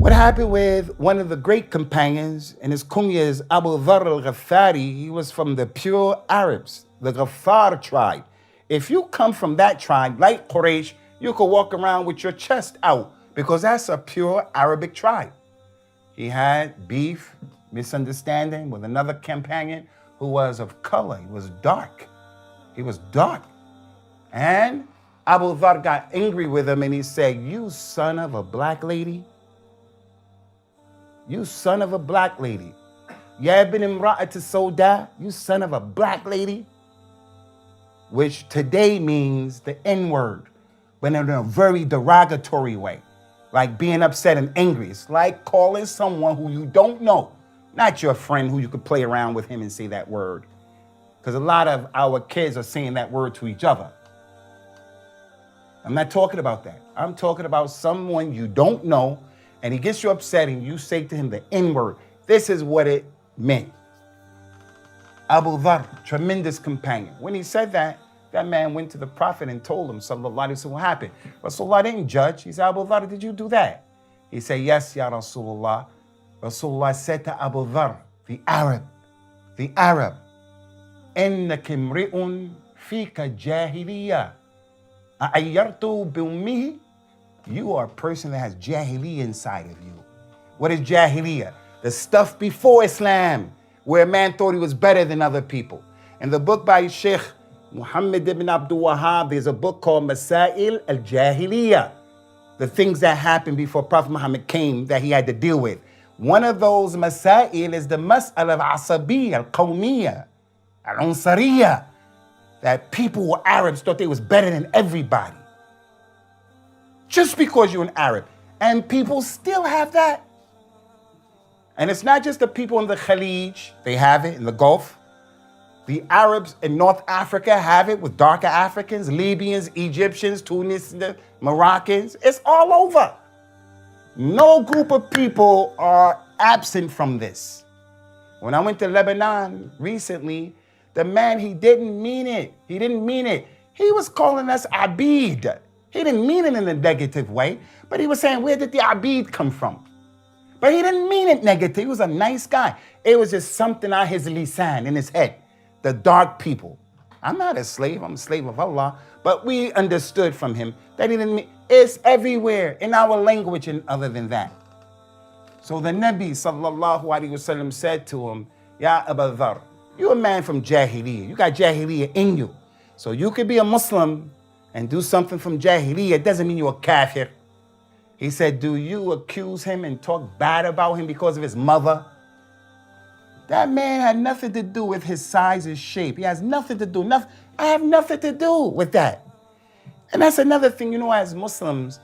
What happened with one of the great companions, and his kunya is Abu Dharr al-Ghaffari. He was from the pure Arabs, the Ghaffar tribe. If you come from that tribe, like Quraysh, you could walk around with your chest out because that's a pure Arabic tribe. He had beef, misunderstanding with another companion who was of color. He was dark. He was dark. And Abu Dharr got angry with him and he said, "You son of a black lady. You son of a black lady. Ya bin imra'at soda, you son of a black lady," which today means the N-word, but in a very derogatory way, like being upset and angry. It's like calling someone who you don't know, not your friend who you could play around with him and say that word. Because a lot of our kids are saying that word to each other. I'm not talking about that. I'm talking about someone you don't know, and he gets you upset and you say to him the N-word. This is what it meant. Abu Dharr, tremendous companion. When he said that, that man went to the Prophet and told him, sallallahu alaihi wasallam, what happened. Rasulullah didn't judge. He said, "Abu Dharr, did you do that?" He said, "Yes, Ya Rasulullah." Rasulullah said to Abu Dharr, the Arab, "Innaka imri'un fika jahiliya. A'ayyartu bi-ummihi?" You are a person that has jahiliyyah inside of you. What is jahiliyyah? The stuff before Islam, where a man thought he was better than other people. In the book by Sheikh Muhammad ibn Abdul Wahhab, there's a book called Masail al-Jahiliyyah, the things that happened before Prophet Muhammad came that he had to deal with. One of those masail is the mas'ala of asabiyya, al-qawmiyya, al-unsariyya, that people who were Arabs thought they was better than everybody. Just because you're an Arab. And people still have that. And it's not just the people in the Khalij, they have it in the Gulf. The Arabs in North Africa have it with darker Africans, Libyans, Egyptians, Tunisians, Moroccans. It's all over. No group of people are absent from this. When I went to Lebanon recently, the man, he didn't mean it. He didn't mean it. He was calling us Abid. He didn't mean it in a negative way, but he was saying, where did the Abid come from? But he didn't mean it negative. He was a nice guy. It was just something on his lisan, in his head. The dark people. I'm not a slave. I'm a slave of Allah. But we understood from him that he didn't mean, it's everywhere in our language and other than that. So the Nabi sallallahu alaihi wasallam said to him, "Ya Abu Dharr, you're a man from Jahiliyyah. You got Jahiliyyah in you. So you could be a Muslim and do something from Jahiliyyah. It doesn't mean you're a kafir." He said, "Do you accuse him and talk bad about him because of his mother?" That man had nothing to do with his size, his shape. He has nothing to do, nothing. I have nothing to do with that. And that's another thing, as Muslims,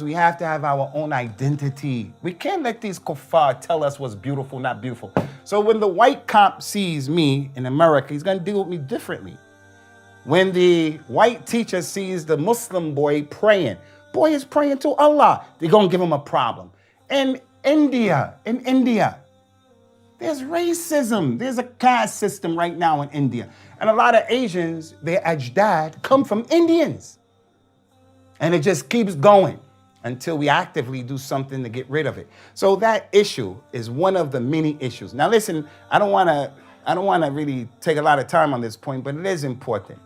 we have to have our own identity. We can't let these kuffar tell us what's beautiful, not beautiful. So when the white cop sees me in America, he's going to deal with me differently. When the white teacher sees the Muslim boy praying, boy is praying to Allah, they're going to give him a problem. In India, there's racism. There's a caste system right now in India. And a lot of Asians, their ajdad come from Indians. And it just keeps going until we actively do something to get rid of it. So that issue is one of the many issues. Now listen, I don't want to really take a lot of time on this point, but it is important.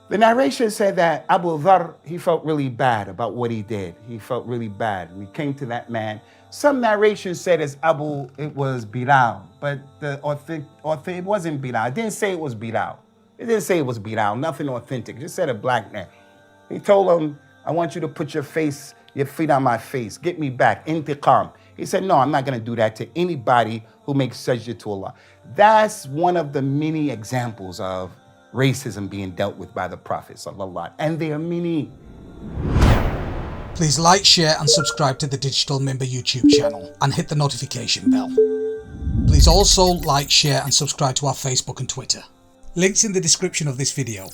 The narration said that Abu Dharr, he felt really bad about what he did. He felt really bad. We came to that man. Some narration said it was Bilal, but it wasn't Bilal. It didn't say it was Bilal. It didn't say it was Bilal, nothing authentic. It just said a black man. He told him, "I want you to put your feet on my face. Get me back, intiqam." He said, "No, I'm not going to do that to anybody who makes sajda to Allah." That's one of the many examples of racism being dealt with by the Prophet sallallahu, and there are many. Please like, share and subscribe to the Digital Member YouTube channel and hit the notification bell. Please also like, share and subscribe to our Facebook and Twitter. Links in the description of this video.